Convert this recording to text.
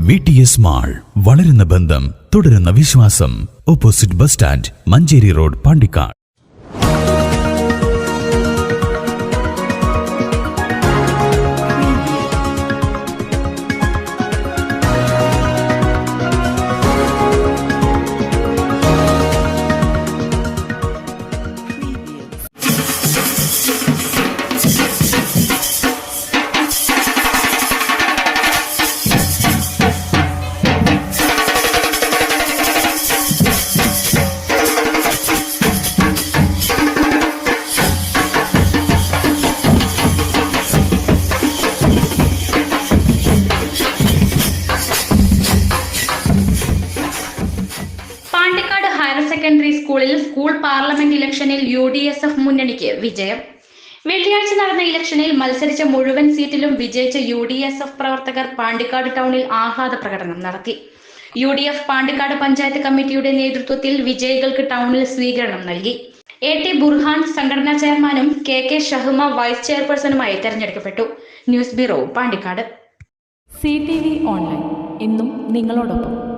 VTS mall, വളരുന്ന ബന്ധം, തുടരുന്ന വിശ്വാസം. Opposite bus stand, Manjeri road, Pandikkad. Pandikkad higher secondary സ്കൂളിൽ സ്കൂൾ പാർലമെന്റ് ഇലക്ഷനിൽ UDSF മുന്നണിക്ക് വിജയം. വെള്ളിയാഴ്ച നടന്ന ഇലക്ഷനിൽ മത്സരിച്ച മുഴുവൻ സീറ്റിലും വിജയിച്ച UDSF പ്രവർത്തകർ പാണ്ടിക്കാട് ടൗണിൽ ആഹ്ലാദ പ്രകടനം നടത്തി. UDF പാണ്ടിക്കാട് പഞ്ചായത്ത് കമ്മിറ്റിയുടെ നേതൃത്വത്തിൽ വിജയികൾക്ക് ടൗണിൽ സ്വീകരണം നൽകി. AT ബുർഹാൻ സംഘടനാ ചെയർമാനും KK ഷഹ്മ വൈസ് ചെയർപേഴ്സണുമായി തെരഞ്ഞെടുക്കപ്പെട്ടു. News bureau, Pandikkad. CTV online, എന്നും നിങ്ങളോടൊപ്പം.